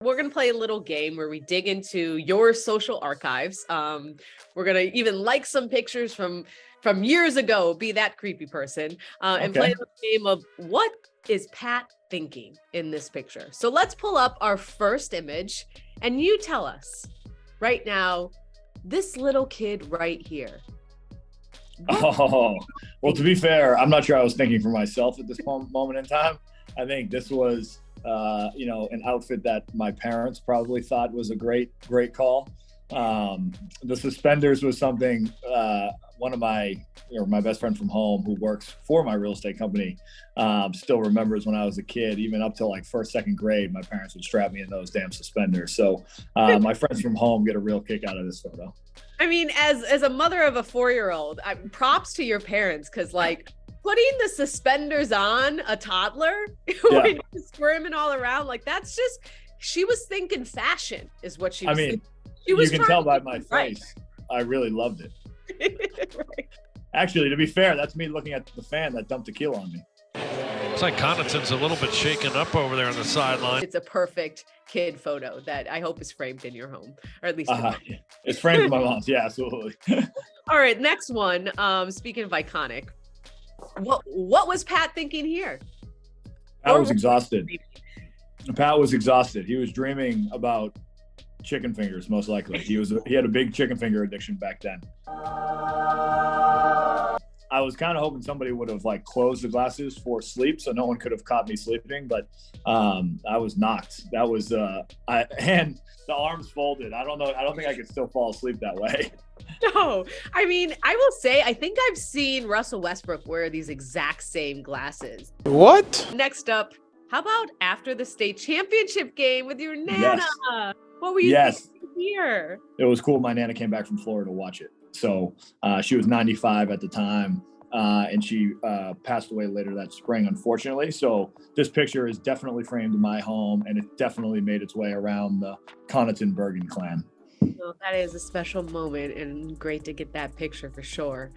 We're going to play a little game where we dig into your social archives. We're going to even like some pictures from years ago, be that creepy person, and play the game of what is Pat thinking in this picture. So let's pull up our first image and you tell us right now, this little kid right here. Oh, well, to be fair, I'm not sure I was thinking for myself at this moment in time. I think this was an outfit that my parents probably thought was a great call. The suspenders was something one of my best friend from home who works for my real estate company still remembers when I was a kid. Even up till like first, second grade, my parents would strap me in those damn suspenders. So my friends from home get a real kick out of this photo. I mean, as a mother of a 4-year-old, props to your parents, because like putting the suspenders on a toddler when you're squirming all around, like that's just, she was thinking fashion is what she was thinking. She was, you can tell by my face. I really loved it. Right. Actually, to be fair, that's me looking at the fan that dumped tequila on me. It's like Connaughton's a little bit shaken up over there on the sideline. It's a perfect kid photo that I hope is framed in your home, or at least it's framed in my mom's. Yeah, absolutely. All right, next one. Speaking of iconic, what was Pat thinking here? Pat was exhausted. Pat was exhausted. He was dreaming about chicken fingers, most likely. He had a big chicken finger addiction back then. I was kind of hoping somebody would have like closed the glasses for sleep so no one could have caught me sleeping, but I was knocked. That was and the arms folded. I don't know. I don't think I could still fall asleep that way. No, I mean, I will say, I think I've seen Russell Westbrook wear these exact same glasses. What? Next up, how about after the state championship game with your Nana? Yes. What were you thinking here? It was cool. My Nana came back from Florida to watch it. So she was 95 at the time, and she passed away later that spring, unfortunately. So this picture is definitely framed in my home, and it definitely made its way around the Connaughton Bergen clan. Well, that is a special moment and great to get that picture for sure.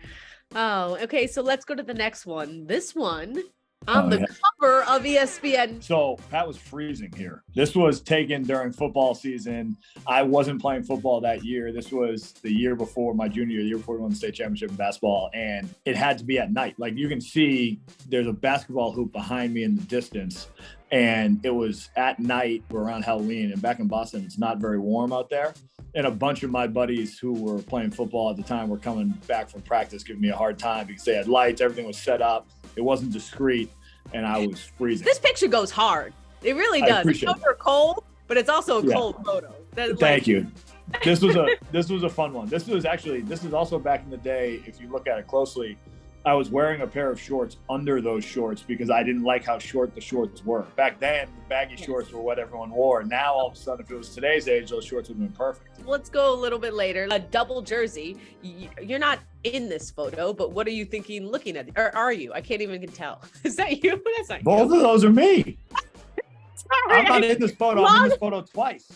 Oh, okay. So let's go to the next one. This one on the cover of ESPN. So Pat was freezing here. This was taken during football season. I wasn't playing football that year. This was the year before my junior year, before we won the state championship in basketball. And it had to be at night. Like you can see there's a basketball hoop behind me in the distance. And it was at night. We're around Halloween, and back in Boston, it's not very warm out there. And a bunch of my buddies who were playing football at the time were coming back from practice, giving me a hard time because they had lights, everything was set up. It wasn't discreet, and I was freezing. This picture goes hard. It really does. It's over cold, but it's also a cold photo. Thank you. This was a fun one. This is also back in the day, if you look at it closely, I was wearing a pair of shorts under those shorts because I didn't like how short the shorts were. Back then, the baggy shorts were what everyone wore. Now, all of a sudden, if it was today's age, those shorts would have been perfect. Let's go a little bit later. A double jersey. You're not in this photo, but what are you thinking looking at? Or are you? I can't even tell. Is that you? That's not Both you. of those are me. I'm not in this photo. I'm in this photo twice.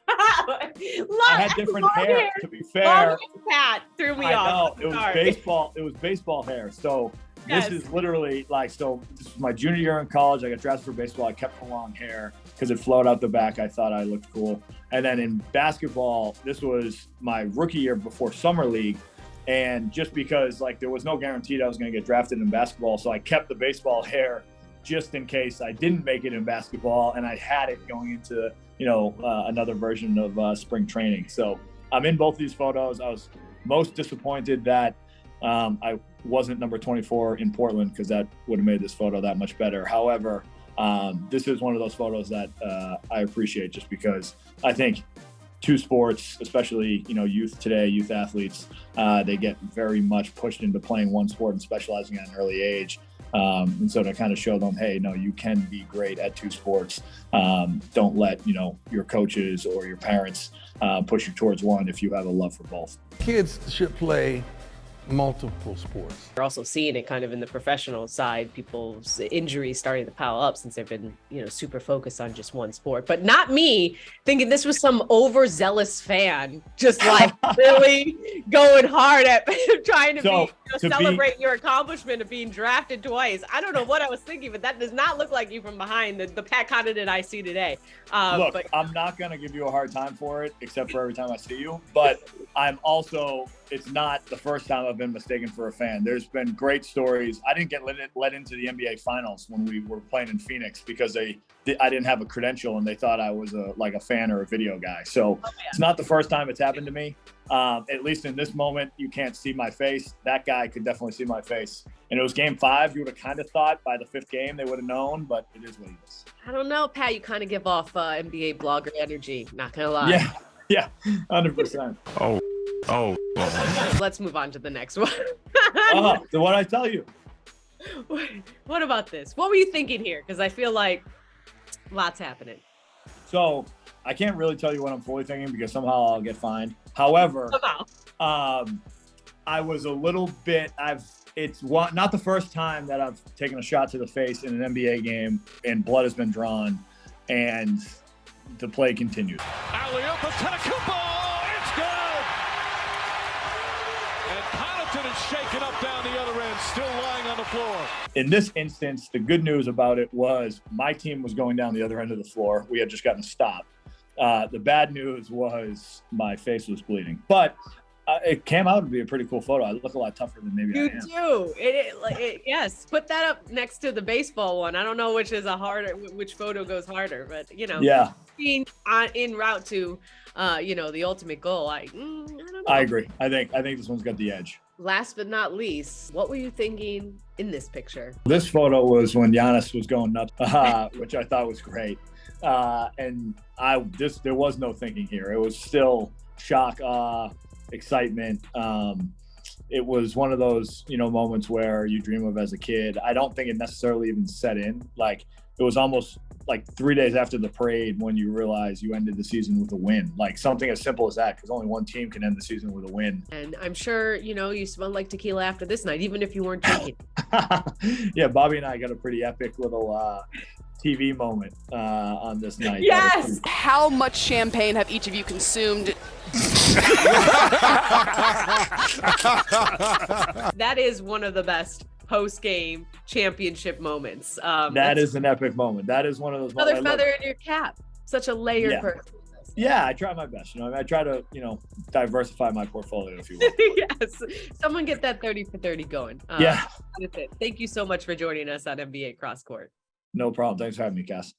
I had different hair, to be fair. Pat threw me off. I know. It was baseball hair. So this is literally this was my junior year in college. I got drafted for baseball. I kept the long hair because it flowed out the back. I thought I looked cool. And then in basketball, this was my rookie year before summer league. And just because there was no guarantee that I was going to get drafted in basketball. So I kept the baseball hair just in case I didn't make it in basketball, and I had it going into another version of spring training. So I'm in both these photos. I was most disappointed that I wasn't number 24 in Portland, because that would have made this photo that much better. However, this is one of those photos that I appreciate, just because I think two sports, especially youth athletes, they get very much pushed into playing one sport and specializing at an early age. And so to kind of show them, hey, no, you can be great at two sports. Don't let, your coaches or your parents push you towards one if you have a love for both. Kids should play multiple sports. We're also seeing it kind of in the professional side, people's injuries starting to pile up since they've been, super focused on just one sport. But not me thinking this was some overzealous fan just like really going hard at trying to celebrate your accomplishment of being drafted twice. I don't know what I was thinking, but that does not look like you from behind the Pat Connaughton I see today. Look, I'm not going to give you a hard time for it, except for every time I see you. But it's not the first time I've been mistaken for a fan. There's been great stories. I didn't get let into the NBA Finals when we were playing in Phoenix because I didn't have a credential and they thought I was a fan or a video guy. So It's not the first time it's happened to me. At least in this moment, you can't see my face. That guy could definitely see my face. And it was game 5. You would have kind of thought by the 5th game they would have known, but it is what it is. I don't know, Pat. You kind of give off NBA blogger energy. Not gonna lie. Yeah, 100%. Oh. Let's move on to the next one. So what I tell you? What about this? What were you thinking here? Because I feel like lots happening. So I can't really tell you what I'm fully thinking because somehow I'll get fined. However, I was a little bit. It's not the first time that I've taken a shot to the face in an NBA game and blood has been drawn, and the play continues. Alley-oop, it's good. And Connaughton is shaken up down the other end, still lying on the floor. In this instance, the good news about it was my team was going down the other end of the floor. We had just gotten a stop. The bad news was my face was bleeding, but it came out to be a pretty cool photo. I look a lot tougher than maybe I am. You do. Yes. Put that up next to the baseball one. I don't know which photo goes harder, but Yeah. Being en route to, the ultimate goal. I don't know. I agree. I think this one's got the edge. Last but not least, what were you thinking in this picture? This photo was when Giannis was going nuts, which I thought was great. And there was no thinking here. It was still shock, awe, excitement. It was one of those, moments where you dream of as a kid. I don't think it necessarily even set in. Like, it was almost like 3 days after the parade when you realize you ended the season with a win. Like something as simple as that, because only one team can end the season with a win. And I'm sure, you smelled like tequila after this night, even if you weren't drinking. Yeah, Bobby and I got a pretty epic little TV moment on this night. Yes! How much champagne have each of you consumed? That is one of the best post-game championship moments. That is an epic moment. That is one of those another feather in your cap. Such a layered person. Yeah, I try my best. I try to, diversify my portfolio, if you will. Yes. Someone get that 30 for 30 going. Yeah. That's it. Thank you so much for joining us on NBA Crosscourt. No problem. Thanks for having me, Cass.